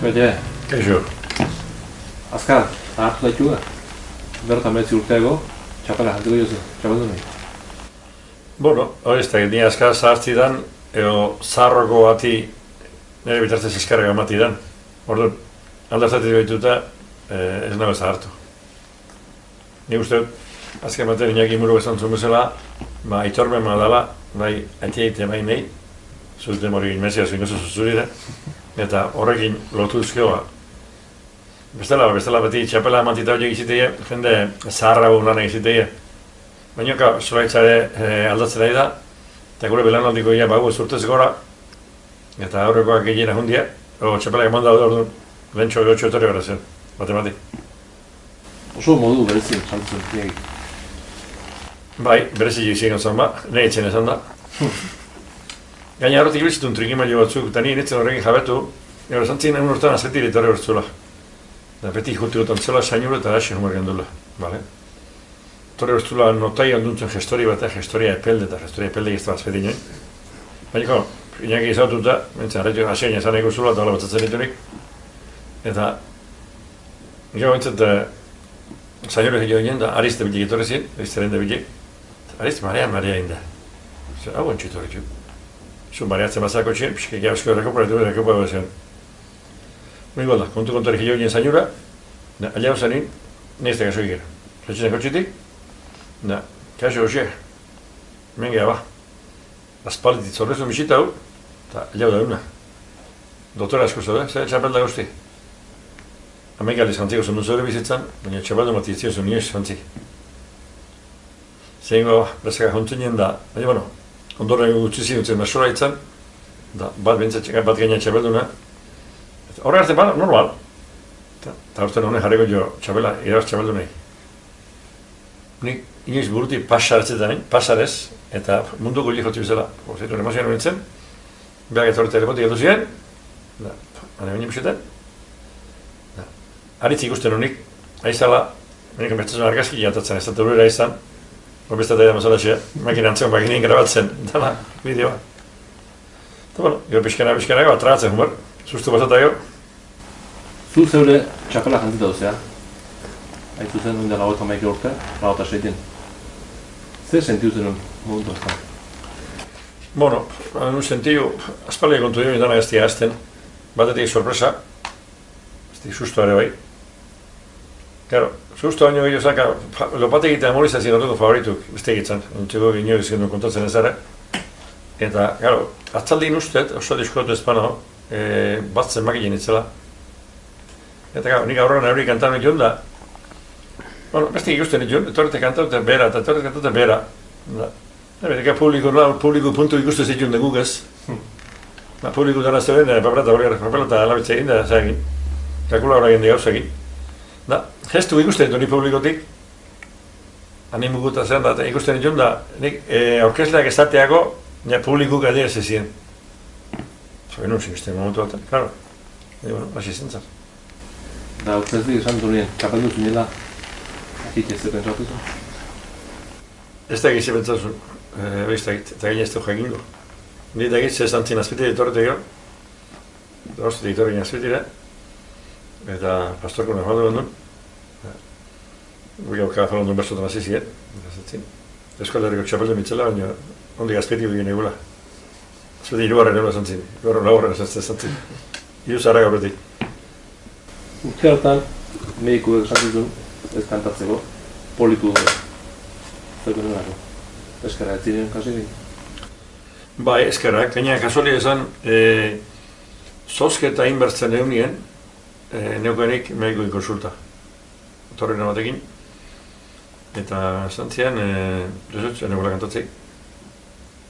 Bete, Kaixo. azkar, hartu daitu da. Bertan behetzi urteago, txapela jantiko jozu, txapeldu nahi. Bueno, hori ez da, ni azkar zahartzidan, edo zaharroko bati nire bitartez eskarrega matidan. Orduan, aldartatik behituta, ez nago zahartu. Ni uste dut, azken batean Iñaki Muru esan zuen bezala, aitormen madala, bai, atiaite bai nahi, zuzten hori inmezia zuinozu zuzurire, eta horrekin lotu duzkioa. Bestela beti txapela matita horiek iziteie, jende zaharrago lan egiziteie. Baina, zolaitzare aldatzen nahi da, eta gure belanaldiko ia bagu ez urtez gora, eta aurrekoak gehiena jundia, txapelak eman daude orduan, lehentxo gehotxo etorri gara zen, bate. Oso modu berezien jantzen, niegi. Bai, berezik izien zan ba, nahi etzen esan da. Gaina horretik bizitun trikimailu batzuk, eta nien etzen horrekin jabetu, gara zantzien egun urtean azletiri etorri bertzula. Da beti juti gotan zela sainuru eta hasi humor gendula, bale? Torre bertzula notai onduntzen gestori bat, gestoria epelde eta gestoria epelde gizta bat zbeti nioen. Baina, Iñaki izaututa, mentzen, arretu hasien ezan ego zula eta hala batzatzen diturik. Eta, gero mentzat, sainuru egin joan da, arizte bilik etorri zien, arizte rende bilik. Arizte marea inda. Hau entxutu horretu. Zu mareatzen bazako txien, pixke gausko errekopa zen. Igual da, kontu egin joan sainura, alia osanin, nizte kaso egin. Retxetan kotxitik, kaso hoxe, mengea ba. Aspalditit zorrezu misita hau, eta alia da una. Doktora asko zaude, zer txapelda guzti. Hemen galiz jantziko zen zure bizitzan, baina txapelda matizitzio zen nioz jantzi. Zeingo, bezaka jontzinen da, baina bueno, ondorren gutxi zinutzen masura itzan, da bat bentsatzen bat gainean txapelduna. Horre arte bada, normal. Eta urten honen jarriko jo txapela, iraz txapeldu nahi. Nik inoiz buruti pasartzetan nahi, pasarez, eta munduko hili jotzi bizela. Zaitu emozioan nintzen, behar eta horre telepotik edu ziren, hane baina bisetan. Aritz ikusten honik, aizala, menik enbertzatzen argazki jantatzen, ez da urera izan, Obestat edo mazalaxea, makina antzegon bakinien grabatzen, dala, bideoa. Eta bueno, gero pixkana tragatzen humor, sustu basata gero. Zu zeure txapela jantzita duzea. Haitu zen nuen da lau eta maike urte, lau eta seiten. Zer sentiu zen momentu aztan? Bueno, nun sentiu, aspaldi kontu dira dana gaztia azten, batetik sorpresa, aztik susto ere bai. Claro, susto baino gehiago zaka, lopate egiten amoriza zinatuko favorituk, beste egitzen, entzeko gineo izan kontatzen ez dara. Eta, claro, atzaldin ustet, oso diskotu ezpano, batzen makinen itzela. Eta, claro, nik aurrean hori kantan egin da, bueno, beste ikusten egin, etorrete kantaute bera, eta etorrete kantaute bera. Eta, publiko puntu ikusten zituen denguk ez. Publiko dara zeben, papelata alabitza egin da, zagin. Kalkula hori egin gauz egin. Gestu ikusten dut ni publikotik, animuguta zen da, ikusten dut da, nik aurkezleak esateako, nire publikuk adira zezien. Zogen nun zinisten momentu baten, klaro. Bueno, hasi zintzat. Da, aurkezleak esan dut nien, txapeldu zinela, akit ez pentsatu zuen? Ez da egiz pentsatu, eta gaine ez du jakingo. Ni da egiz esan zin azpitire etorrete gero, horretik etorri azpitire, eta pastorko nahi bat duen. Gure aukara falan duen berzotan hasi ziren, Eskola Herriko txapeldu mitzela, baina ondik azpetik egin egula. Azpetik irugarren egula zantzin, irugarren laurren zantzin. Iru zahara gaurretik. Urte hartan, medikuek esan duzun, ez kantatzeko, poliku zeuken denako. Eskerra ez ziren kasi egin? Bai, eskerrak, gaina kasualia esan, zozketa inbertzen egunien, neukenik medikuin konsulta. Torren batekin. Eta zantzian, desutzen egula kantatzei.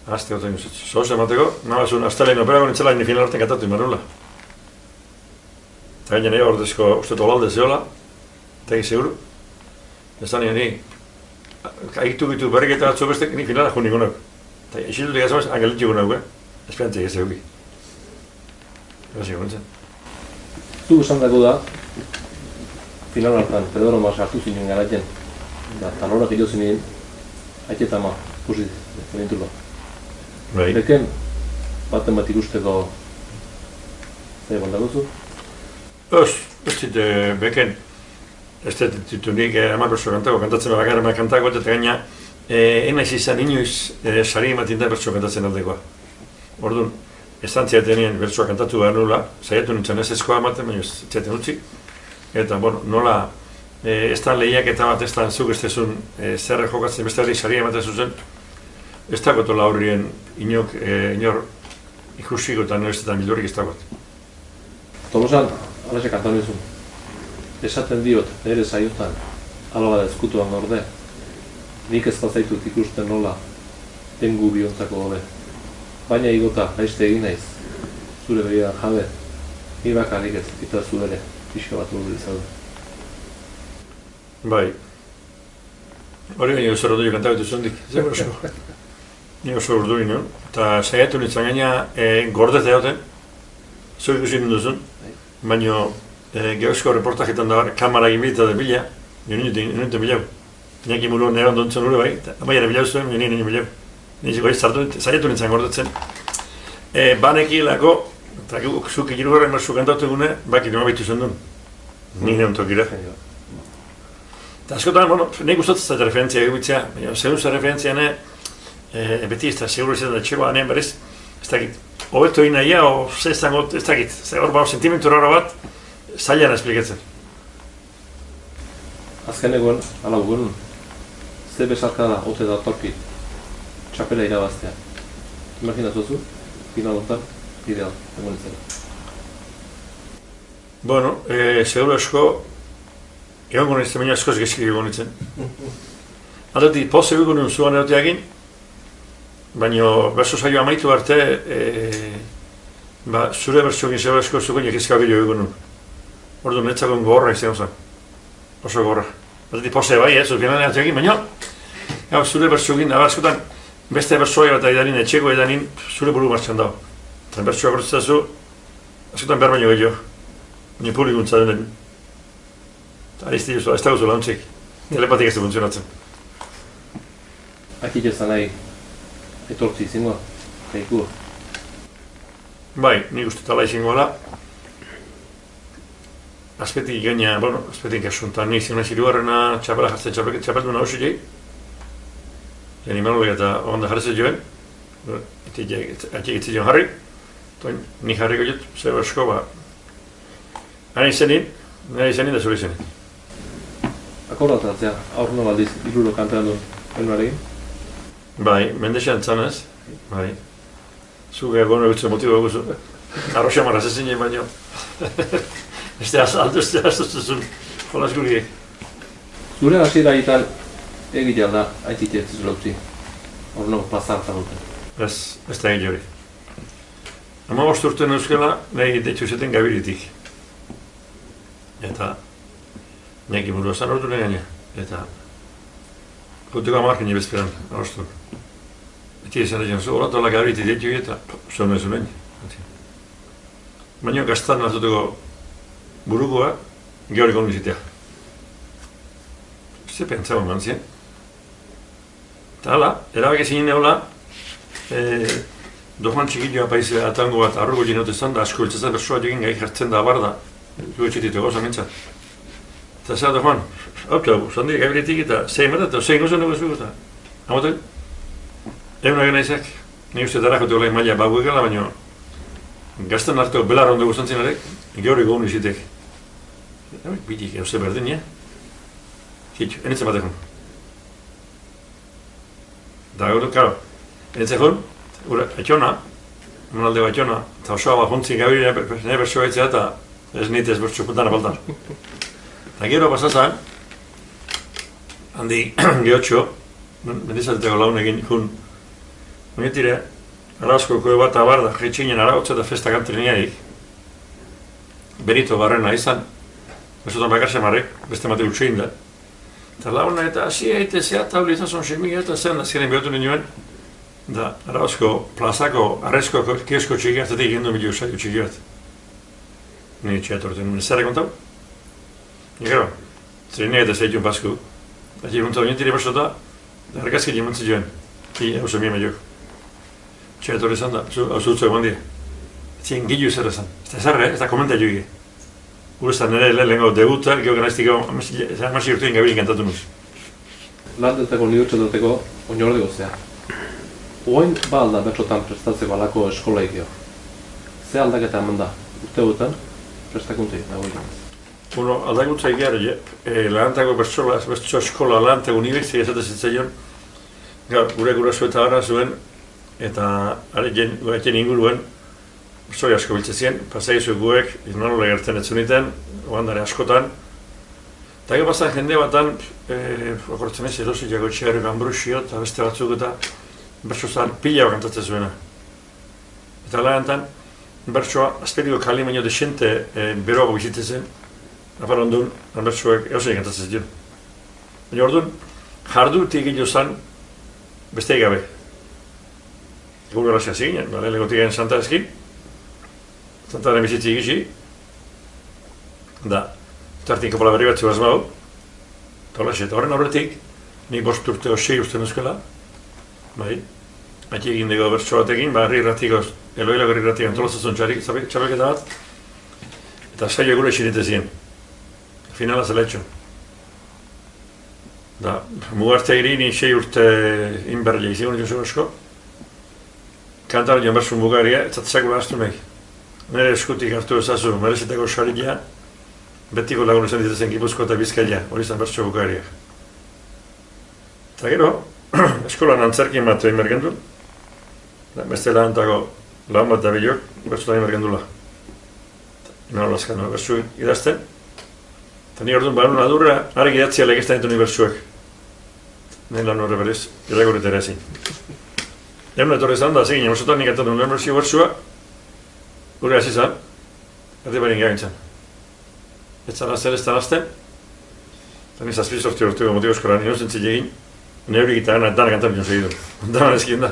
Azte goten guztuz. Zoz emateko, nabazun, astelein operago nintzela, ni final artean kantatu imarrula. Eta gaina nahi ordezko uste tolalde zeola, eta egin seguru. Ez da ni, aitu gitu berriketa batzu bestek, ni finala jo ningunak. Eta esilutik azamaz, angelitxik gunak, espiantzei ez euki. Eta zintzen. Zu esan dago da, final hartan, Pedro Mas hartu zinen garatzen, da talorak hilo zinen, haiteta ama, ikusi, zelintulo. Bai. Beken, baten bat ikusteko zer kontak duzu? Ez dit beken, ez ditu nik hamar bertso kantako, kantatzen bakarra kantako, eta gaina enaiz izan inoiz sari ematen da bertso kantatzen aldekoa. Orduan, estantziatenien bertsoa kantatu behar nula, saiatu nintzen ez eskoa ematen, baina ez txaten utzi. Eta, bueno, nola, ez da lehiak eta bat ez da zuk ez tezun zerre jokatzen beste hori sari ematen zuzen, ez da gotola horrien inor ikusiko eta noiztetan bildurrik ez dagoet. Tolosan, alaxe kantan duzun. Esaten diot, nire saiotan, aloa da ezkutuan gorde. Nik ez zaitut ikusten nola, tengu biontzako hobe. Baina igota, haiste egin naiz, zure begia jabe, ni bakarrik ez, eta zu ere, pixka bat urdu izan. Bai. Hori gaina oso ordu kantabetu zondik, zer oso. Ni oso ordu ginen, eta saiatu nintzen gaina gordete dauten, zo ikusi ninduzun, baina geozko reportajetan da kamara gimilita da bila, nintzen bilau. Iñaki Muro nire ondontzen ure bai, eta amaiara bilau zuen, nire bilau. Nire goi saiatu nintzen gordetzen. Banekilako, eta zuk egirugarren berzu kantatu egune, baki nima bitu zen duen. Nire ontokira. Eta askotan, bueno, nik gustatzen zaite referentzia egibitzea, baina segun zer referentzia beti ez da, seguro izan da txegoa nean berez, ez dakit, hobeto egin nahia, o zezango, ez dakit, hor bau sentimentu raro bat, zailan esplikatzen. Azkenegoen, ala gugun, ze besarka da, ote da torki, txapela irabaztea. Imaginatu zu, final hontan, ideal, egon izan. Bueno, seguro asko, egon gonitzen, baina askoz gezki egon gonitzen. Aldetik, poze egon nuen zuan eroteagin, baina berso saio amaitu arte, zure bertsokin seguro asko zuken ekizka gehiago egon nuen. Orduan, netzakon gogorra izan zen. Oso gorra. Aldetik poze bai, zuzkenan eroteagin, baina zure bertsokin, askotan, beste bertsoa bat edanin, etxeko edanin, zure buru martxan dago. Eta bertsoa gortzazu, askotan behar baino gehiago. Baina publikuntza denen. Ez da guzu launtzik. Telepatik ez da funtzionatzen. Akit ez da nahi, etortzi izingoa, kaikua. Bai, nik uste tala izingoa. Azpetik gaina, bueno, azpetik asuntan nik zinunez hirugarrena txapela jartzen txapeldu nahusi jai. Zen Imanolek eta onda jartzen joen. Atik itzit joan jarri. Ni jarriko jut, zer asko, nahi izenin da zure izenin. Akordatzea, aur nola aldiz, iruro kantean duen, elmaregin? Bai, mendexean tzanez, bai. Zuge egon egutzen motibo eguzu. Arroxa marra zezinen baino. Ez da aztuzun, jolaz guriek. Zure hasiera egiten egitea da, aitzite ez zuzula utzi. Hor nago plazartan duten. Ez da egin jori. 15 urten euskela, nahi deitzu zeten gabiritik. Eta Iñaki Muro zan ordu gaina. Eta guteko amarkin ebezperan, arrostun. Eti esan egin zu, horatola gabiritik deitu eta zonu ez unen. Baina gaztan nazuteko burukoa, gehorik honu izitea. Ze pentsama mantzien. Eta hala, erabak ezin neola, dohan txikilioa paize atango bat arrugo jinotezan da asko iltzazan bersoa egin gai jartzen da abar da, guetxetitu gauza mintzat. Eta zera dohan, hau, zandi gabiretik eta zein bat eta zein gozan dugu ez eta hamoten, egun agena izak, nik uste dara jotu glai maila bagu egala, baina gaztan hartu belar ondo guztantzen arek, gehorik gogun izitek. Bitik euze berdin, ja? Hitxu, enitzen bat egon. Da gaur, karo, enitzen egon, etxona, monalde bat etxona, eta osoa bat jontzik gabiri nire bertsoa etzea eta ez nite ez bertso puntana faltan. Eta gero pasazan, handi gehotxo, mendizateko laun egin jun, monetire, Arauzko koe bat abar da, jetxinen arautza eta festa kantriniaik. Berito barrena izan, besotan bakarse marrek, beste mate utxein da. Eta launa eta hasi eite zeat tauli izazun xemiga eta zen azkenen behotu nioen. Da, Arauzko plazako arrezko kiosko txikia, eta egin du miliu saio txiki bat. Ni txeatorten nuen zerre kontau. Gero, trinea eta zeitun pasku. Ati kontau nintire basota, da argazki jimantzi joen. Ki, hauzo mime jok. Txeator izan da, hau zutzu egon dira. Etzien gilu zer esan. Ez da zerre, ez da komenta jogi. Gureztan nire lehenko debuta, geoganaztik amasi urtein gabirik kantatu nuz. Landetako unibertsitateko oinorde gozea. Oain ba alda bertsotan prestatzeko alako eskola ikio. Ze aldaketa eman da, urte gutan prestakuntzei nagoen. Bueno, aldakutza egiara, lehantako bertso eskola, lehantako unibertsi esate zitzaion, gure guraso eta gara zuen, eta gure inguruen, bertsoi asko biltzezien, pasaizu guek, nola gertzen etzuniten, oandare askotan, eta gero pasan jende batan, okortzen ez, erosik jago txegarri Ambrosio eta beste batzuk eta bertsozan pila kantatzen zuena. Eta lehantan, bertsoa, azperiko kali baino desente beroago bizitezen, apar ondun, bertsoek erosin kantatzen zituen. Baina orduan, jardutik egin zan, beste gabe. Gure horazia ziginen, lehenkotik egin Santa Eskin, Santaren bizitzi egisi, da, tartin kapola berri batzu bazmau, eta horren horretik, nik 5 urte o 6 usten euskela, bai, hati egin dugu bertso batekin, herri irratiko, Eloilako herri irratiko antolazatzen txapelketa bat, eta saio gure esinetezien, finala zela etxo. Da, mugarte ni 6 urte inberle izigun jozu asko, kantaren joan bersun bugaria, ez zatzakula astu nahi. Nire eskutik hartu ezazu, merezetako saria, betiko lagun izan ditezen Gipuzko eta Bizkaia, hori izan bertso bugaria. Eta gero, eskolan antzerkin bat egin bergendu, beste lahantako lan bat da bilok, bertso egin bergendula. Ina horrezkan, bertso idazten, eta ni orduan barun adurra, arek idatzia legeztan ditu ni bertsoek. Nire lan horre berez, iragurit ere ezin. Egun etorri zan da, zegin, emosotan nik atatu nuen bertsoa, gure hasi zan, erdi berin gagintzen. Ez zan azten, eta niz azpiz sorti urteko motibo eskolan, nire zentzik egin, neurik eta gana dana kantan bion segidu. Dana ezkien da.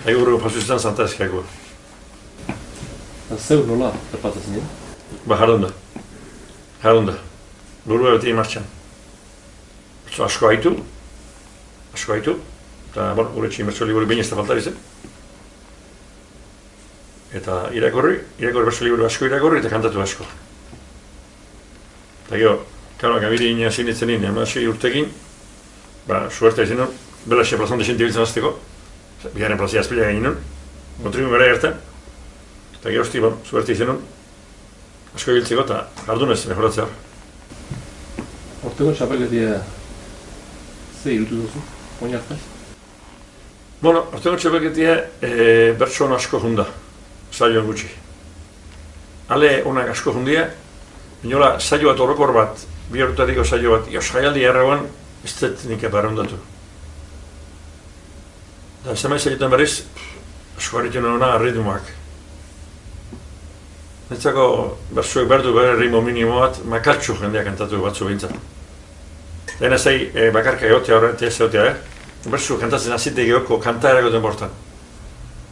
Ego burroko pasu izan Santa Eskiakoa. Zeu nola, erpatzen zinen? Ba, jardunda. Burua beti martxan. Asko haitu, eta, gure txin bertso liburu baina ez da falta bizen. Eta irakorri bertso liburu asko irakorri eta kantatu asko. Eta gero, gabiri ina zinitzen nien, amasi urtekin, suertea izan nun, belaxia plazan desente biltzen azteko, bigarren plazia azpila gainin nun, kontrigun gara gertan, eta gero hosti, suertea izan nun, asko biltzeko eta jardunez, mejoratzea. Horteko txapelketia ze irutu duzu, oin hartaz? Bueno, horteko txapelketia bertso asko junda, saioan gutxi. Ale onak asko jundia, inola saio bat horrokor bat, bi horretariko saio bat, jaialdi erragoan, ez dut nik eparrondatu. Da, ez emaiz egiten berriz, asko harritu nuna ritmoak. Netzako bertsuek berdu bere ritmo minimo bat, makartxu jendeak kantatu batzu behintzat. Lehen ezai bakarka egotea horretia ez egotea, bertsu kantatzen azite geoko kanta eragoten bortan.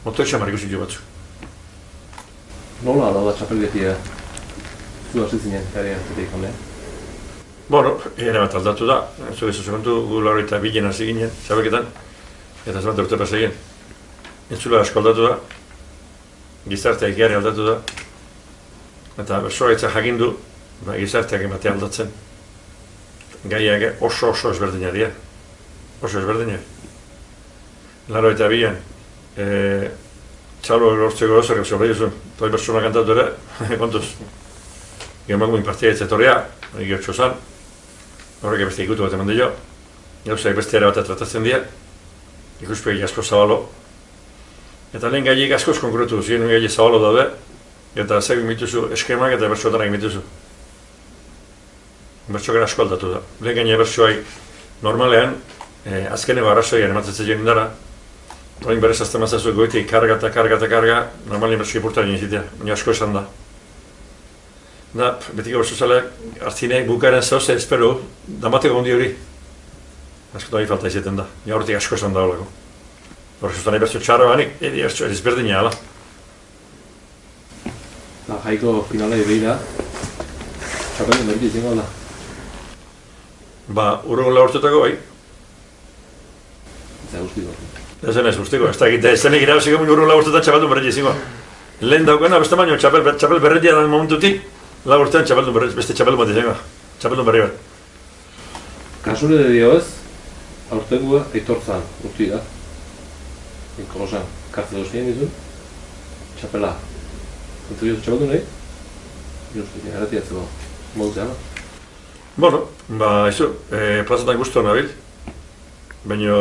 Motoetxamar ikusi jo batzu. Nola da txapelketia zu hasi zinen karian zetik hone? Bueno, ere bat aldatu da, zu ez oso gu lauro eta bilen hasi ginen, txapelketan, eta zebat urte pasa egin. Entzula asko aldatu da, gizartea egiari aldatu da, eta bersoa etza jakindu, gizarteak ematea aldatzen. Gaiak oso ezberdinak dira, oso ezberdinak. Lauro eta bilen, txalo lortzeko oso gauza hori zuen, toi bertsona kantatu ere, kontuz. Gemagumin partia ez etorria, gehiotxo zan, horrek beste ikutu bat eman dio, gauzak beste ere bat tratatzen dira, ikuspegi asko zabalo. Eta lehen gaiek askoz konkretu, ziren gaiek zabalo daude, eta zek mituzu eskemak eta bertsoetanak mituzu. Bertsokera asko aldatu da. Lehen gaine bertsoai normalean, azkeneko arrazoian ematzen joan indara, orain berez azten mazazuek goetik karga, normalien bertso ipurtaren izitea, baina asko esan da. Da, betiko bertso zaleak, hartzineak bukaren zauze espero, damateko gondi hori. Askotan falta izaten da, ja horretik asko esan da holako. Horrezutan nahi bertso txarra banik, ezberdina ala. Da, jaiko finala begira, txapelken berri izango da. Ba, urrungo urtetako bai. Ez da guztiko. Ez guztiko, ez da egite, ez denek irabaziko urrungo urtetan txapeldu berri izango. Lehen daukena, beste baino, txapel berretia da momentutik, Lau urtean beste txapeldun bat izango. Txapeldun berri bat. Kasure dio ez, aurtengua aitortzan urti da. Inkolosan, kartze dozien izun, txapela. Zentzu jozu txapeldu nahi? Justu, erretiatzeko modutzea, no? Bueno, izu, plazatan guztua nabil. Baina,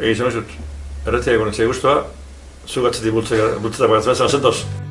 egizan ezut, erretia egon etzai guztua, zu gatzetik bultzeta bagatzen bezala zentoz.